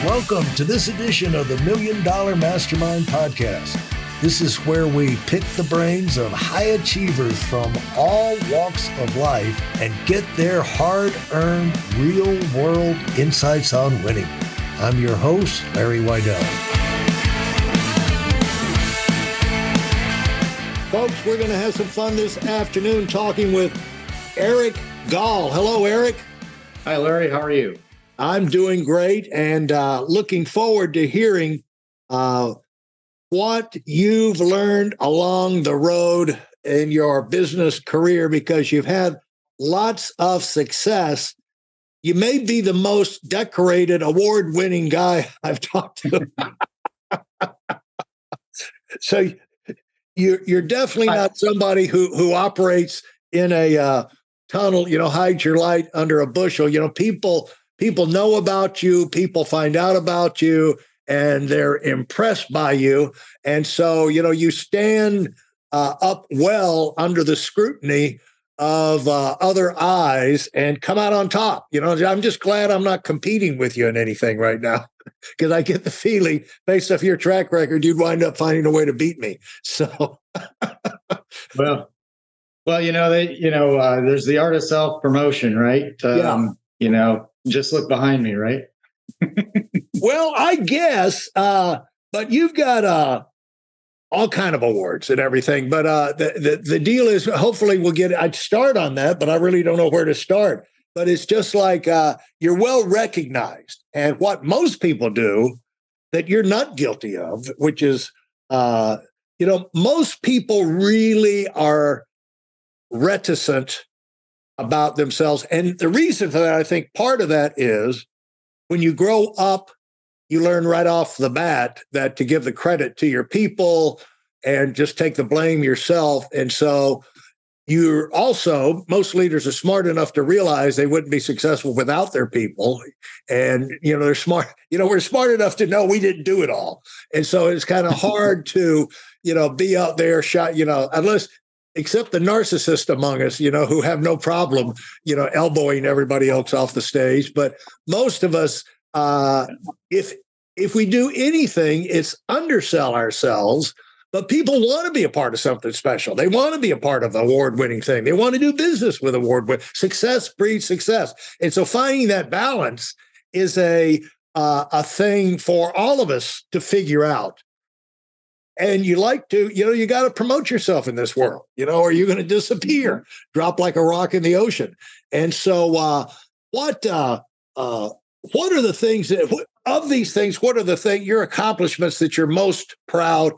Welcome to this edition of the Million Dollar Mastermind podcast. This is where we pick the brains of high achievers from all walks of life and get their hard-earned, real-world insights on winning. I'm your host, Larry Weidel. Folks, we're going to have some fun this afternoon talking with Eric Gall. Hello, Eric. Hi, Larry. How are you? I'm doing great and looking forward to hearing what you've learned along the road in your business career, because you've had lots of success. You may be the most decorated, award-winning guy I've talked to. So you're definitely not somebody who operates in a tunnel, hides your light under a bushel. People know about you, people find out about you, and they're impressed by you. And so, you stand up well under the scrutiny of other eyes and come out on top. I'm just glad I'm not competing with you in anything right now, because I get the feeling, based off your track record, you'd wind up finding a way to beat me. So, well, there's the art of self-promotion, right? Just look behind me, right? Well, I guess, but you've got all kind of awards and everything. But the deal is, hopefully I'd start on that, but I really don't know where to start. But it's just like you're well recognized. And what most people do that you're not guilty of, which is, most people really are reticent about themselves. And the reason for that, I think part of that is when you grow up, you learn right off the bat that to give the credit to your people and just take the blame yourself. And so most leaders are smart enough to realize they wouldn't be successful without their people. And, they're smart, we're smart enough to know we didn't do it all. And so it's kind of hard to, be out there except the narcissist among us, who have no problem, elbowing everybody else off the stage. But most of us, if we do anything, it's undersell ourselves. But people want to be a part of something special. They want to be a part of an award-winning thing. They want to do business with award-winning. Success breeds success. And so finding that balance is a thing for all of us to figure out. And you like to, you got to promote yourself in this world, or you're going to disappear, drop like a rock in the ocean. And so what are the things what are your accomplishments that you're most proud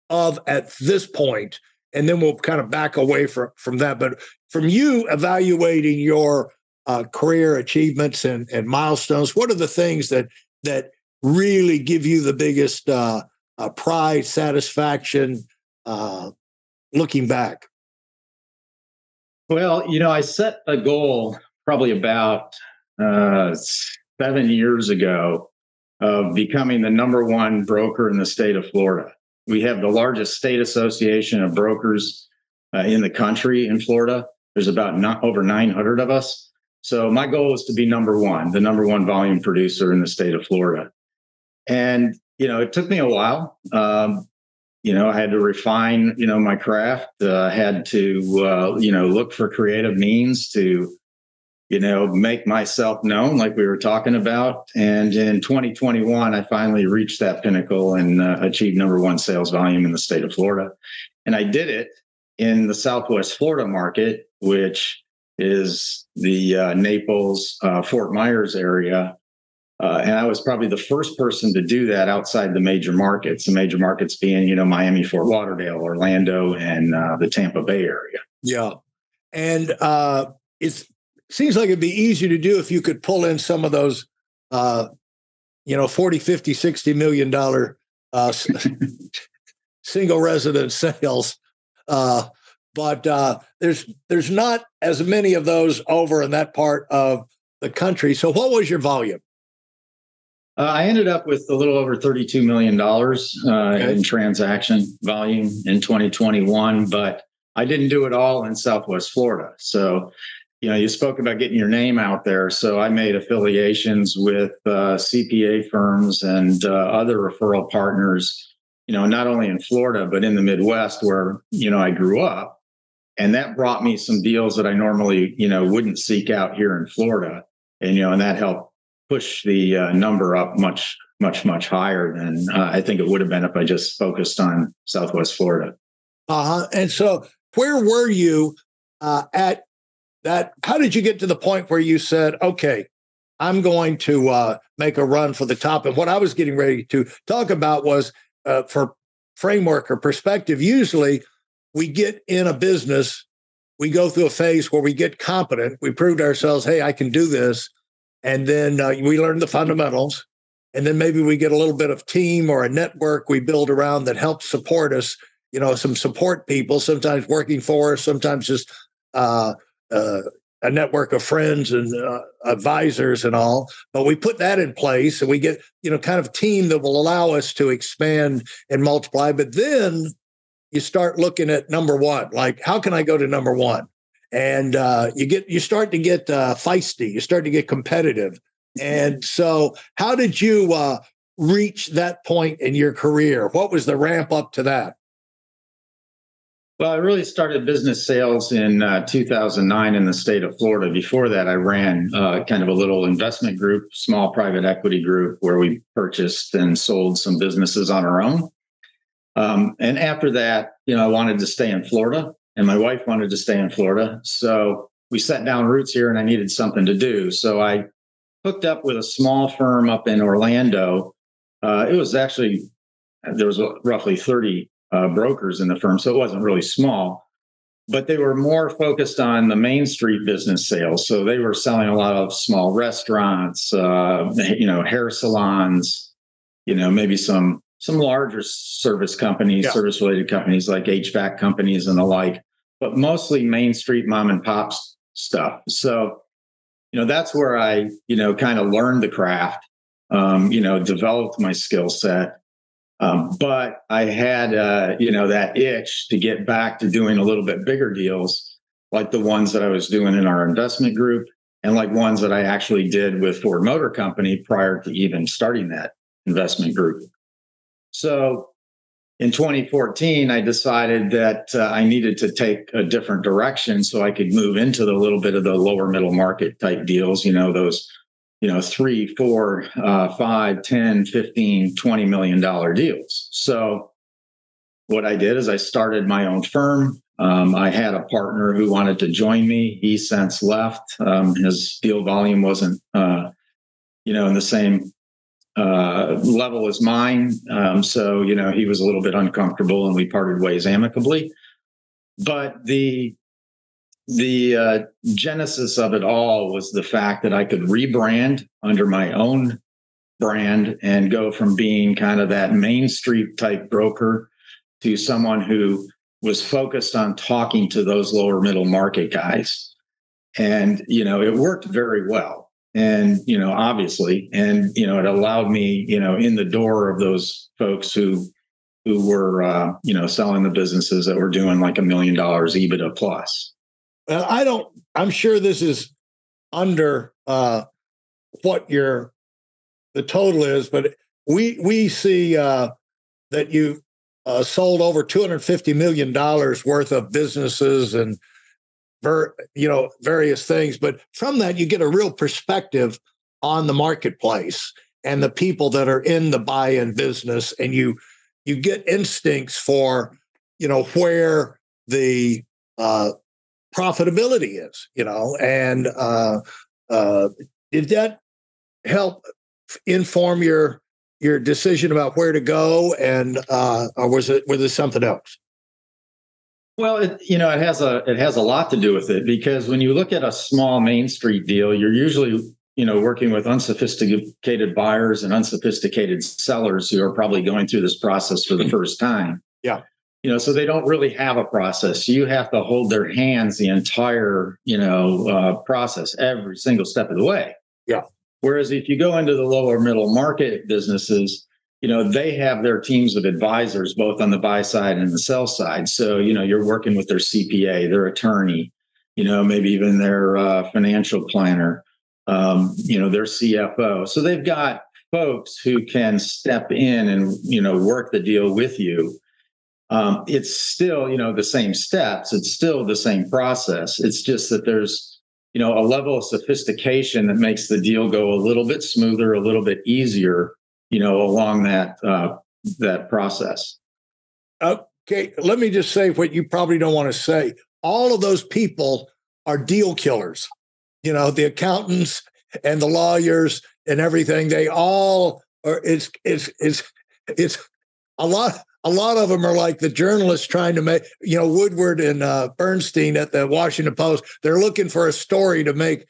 of at this point? And then we'll kind of back away from that. But from you evaluating your career achievements and milestones, what are the things that really give you the biggest pride, satisfaction, looking back? Well, I set a goal probably about 7 years ago of becoming the number one broker in the state of Florida. We have the largest state association of brokers in the country in Florida. There's about over 900 of us. So my goal is to be the number one volume producer in the state of Florida. And it took me a while. I had to refine, my craft. I had to, look for creative means to, make myself known, like we were talking about. And in 2021, I finally reached that pinnacle and achieved number one sales volume in the state of Florida. And I did it in the Southwest Florida market, which is the Naples, Fort Myers area. And I was probably the first person to do that outside the major markets being, Miami, Fort Lauderdale, Orlando, and the Tampa Bay area. Yeah. And it seems like it'd be easy to do if you could pull in some of those, 40, 50, $60 million single resident sales. But there's not as many of those over in that part of the country. So what was your volume? I ended up with a little over $32 million in transaction volume in 2021, but I didn't do it all in Southwest Florida. So you spoke about getting your name out there. So I made affiliations with CPA firms and other referral partners, not only in Florida, but in the Midwest where, I grew up. And that brought me some deals that I normally, wouldn't seek out here in Florida. And that helped push the number up much, much, much higher than I think it would have been if I just focused on Southwest Florida. And so where were you at that? How did you get to the point where you said, okay, I'm going to make a run for the top? And what I was getting ready to talk about was for framework or perspective, usually we get in a business, we go through a phase where we get competent, we proved ourselves, hey, I can do this. And then we learn the fundamentals. And then maybe we get a little bit of team or a network we build around that helps support us, some support people, sometimes working for us, sometimes just a network of friends and advisors and all. But we put that in place and we get, kind of team that will allow us to expand and multiply. But then you start looking at number one, like, how can I go to number one? And you start to get feisty, you start to get competitive. And so how did you reach that point in your career? What was the ramp up to that? Well, I really started business sales in 2009 in the state of Florida. Before that, I ran kind of a little investment group, small private equity group, where we purchased and sold some businesses on our own. And after that, I wanted to stay in Florida, and my wife wanted to stay in Florida. So we set down roots here, and I needed something to do. So I hooked up with a small firm up in Orlando. It was actually, there was roughly 30 brokers in the firm, so it wasn't really small, but they were more focused on the Main Street business sales. So they were selling a lot of small restaurants, hair salons, maybe some larger service companies, service-related companies like HVAC companies and the like, but mostly Main Street mom and pop stuff. So, that's where I, kind of learned the craft, developed my skill set. But I had, that itch to get back to doing a little bit bigger deals, like the ones that I was doing in our investment group and like ones that I actually did with Ford Motor Company prior to even starting that investment group. So in 2014, I decided that I needed to take a different direction so I could move into the little bit of the lower middle market type deals, those, $3, $4, $5, $10, $15, $20 million deals. So what I did is I started my own firm. I had a partner who wanted to join me. He since left. His deal volume wasn't, in the same level as mine. So, he was a little bit uncomfortable and we parted ways amicably. But the genesis of it all was the fact that I could rebrand under my own brand and go from being kind of that Main Street type broker to someone who was focused on talking to those lower middle market guys. And, it worked very well. And, obviously, and, it allowed me, in the door of those folks who were, selling the businesses that were doing like $1 million EBITDA plus. I'm sure this is under what the total is, but we see that you sold over $250 million worth of businesses and various things. But from that, you get a real perspective on the marketplace and the people that are in the buy-in business, and you get instincts for where the profitability is, and did that help inform your decision about where to go, and or was it something else? Well, it has a lot to do with it, because when you look at a small Main Street deal, you're usually working with unsophisticated buyers and unsophisticated sellers who are probably going through this process for the first time. Yeah. So they don't really have a process. You have to hold their hands the entire, process, every single step of the way. Yeah. Whereas if you go into the lower middle market businesses, they have their teams of advisors, both on the buy side and the sell side. So, you're working with their CPA, their attorney, maybe even their financial planner, their CFO. So they've got folks who can step in and, work the deal with you. It's still, the same steps. It's still the same process. It's just that there's, a level of sophistication that makes the deal go a little bit smoother, a little bit easier, along that process. Okay, let me just say what you probably don't want to say. All of those people are deal killers. The accountants and the lawyers and everything. They all are. It's a lot. A lot of them are like the journalists trying to make, Woodward and Bernstein at the Washington Post. They're looking for a story to make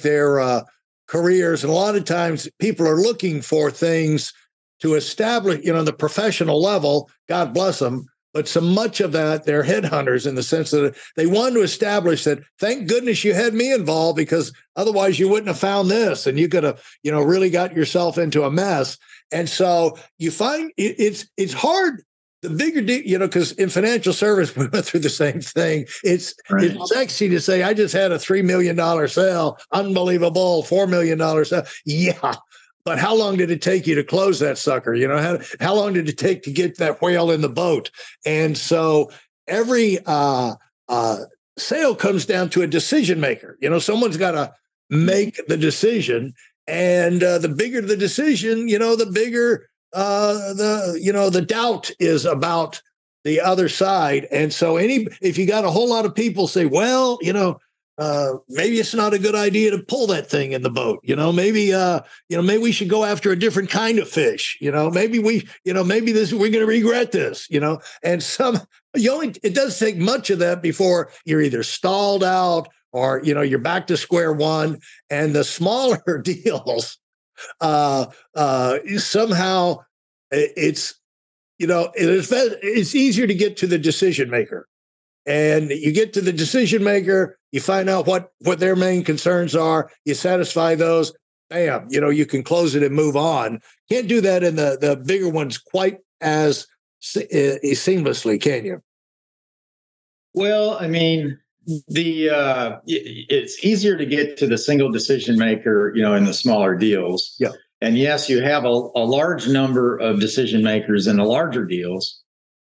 their careers. And a lot of times people are looking for things to establish, the professional level, God bless them. But so much of that, they're headhunters in the sense that they want to establish that, thank goodness you had me involved, because otherwise you wouldn't have found this. And you could have, really got yourself into a mess. And so you find it's hard. The bigger deal, because in financial service, we went through the same thing. It's sexy to say, I just had a $3 million sale. Unbelievable. $4 million sale. Yeah. But how long did it take you to close that sucker? How long did it take to get that whale in the boat? And so every sale comes down to a decision maker. Someone's got to make the decision. And the bigger the decision, the bigger the doubt is about the other side. And so if you got a whole lot of people say, well, maybe it's not a good idea to pull that thing in the boat. Maybe we should go after a different kind of fish. Maybe we're going to regret this. And it does take much of that before you're either stalled out or you're back to square one. And the smaller deals, somehow it's easier to get to the decision maker. And you get to the decision maker, you find out what their main concerns are, you satisfy those, bam, you can close it and move on. Can't do that in the bigger ones quite as seamlessly, can you? Well, I mean, it's easier to get to the single decision maker, in the smaller deals. Yeah. And yes, you have a large number of decision makers in the larger deals.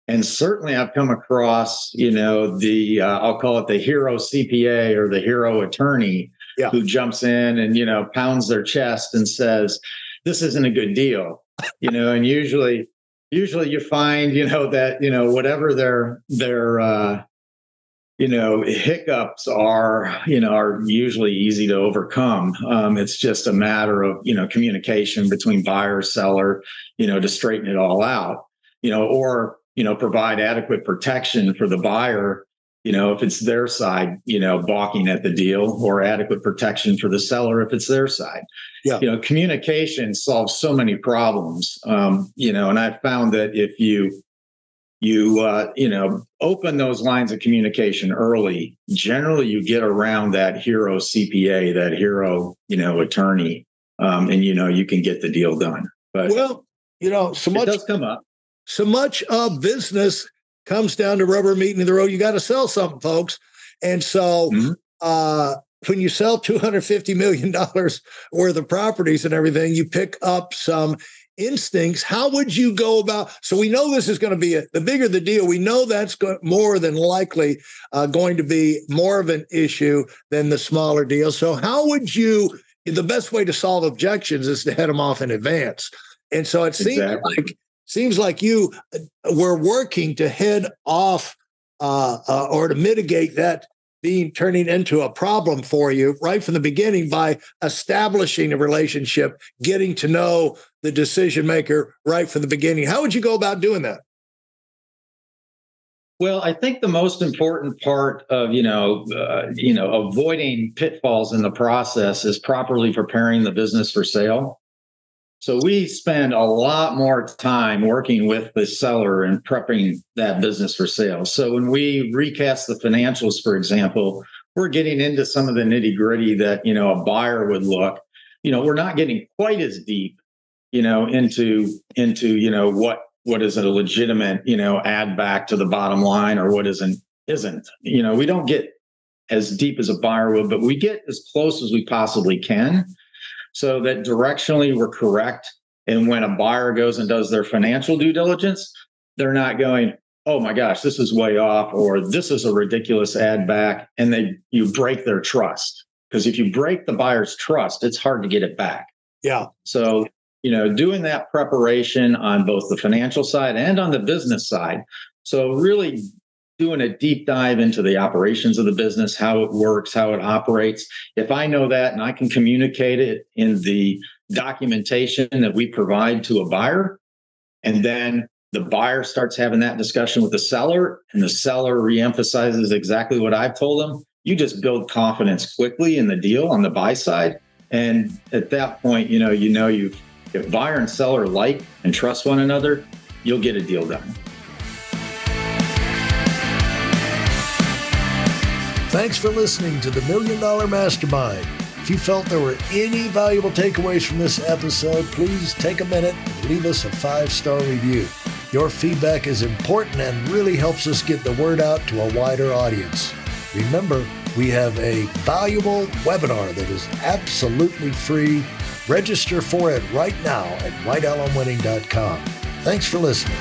And certainly I've come across, I'll call it the hero CPA or the hero attorney, who jumps in and, pounds their chest and says, this isn't a good deal, and usually you find, that, whatever their hiccups are usually easy to overcome. It's just a matter of, communication between buyer, seller, to straighten it all out, or provide adequate protection for the buyer, if it's their side, balking at the deal, or adequate protection for the seller if it's their side. Yeah. Communication solves so many problems. And I've found that if you open those lines of communication early, generally you get around that hero CPA, that hero, attorney, and, you can get the deal done. But so much does come up. So much of business comes down to rubber meeting the road. You got to sell something, folks. And so when you sell $250 million worth of properties and everything, you pick up some instincts. How would you go about? So we know this is going to be the bigger the deal. We know that's more than likely going to be more of an issue than the smaller deal. So how would the best way to solve objections is to head them off in advance. And so it seems like you were working to head off or to mitigate that turning into a problem for you right from the beginning by establishing a relationship, getting to know the decision maker right from the beginning. How would you go about doing that? Well, I think the most important part of, avoiding pitfalls in the process is properly preparing the business for sale. So we spend a lot more time working with the seller and prepping that business for sale. So when we recast the financials, for example, we're getting into some of the nitty gritty that, a buyer would look. We're not getting quite as deep, into what is a legitimate, add back to the bottom line or what isn't. We don't get as deep as a buyer would, but we get as close as we possibly can so that directionally we're correct. And when a buyer goes and does their financial due diligence, they're not going, oh my gosh, this is way off, or this is a ridiculous add back, and you break their trust. Because if you break the buyer's trust, it's hard to get it back. Yeah. So, doing that preparation on both the financial side and on the business side. So really doing a deep dive into the operations of the business, how it works, how it operates. If I know that and I can communicate it in the documentation that we provide to a buyer, and then the buyer starts having that discussion with the seller, and the seller reemphasizes exactly what I've told them, you just build confidence quickly in the deal on the buy side. And at that point, if buyer and seller like and trust one another, you'll get a deal done. Thanks for listening to the Million Dollar Mastermind. If you felt there were any valuable takeaways from this episode, please take a minute and leave us a 5-star review. Your feedback is important and really helps us get the word out to a wider audience. Remember, we have a valuable webinar that is absolutely free. Register for it right now at WeidelOnWinning.com. Thanks for listening.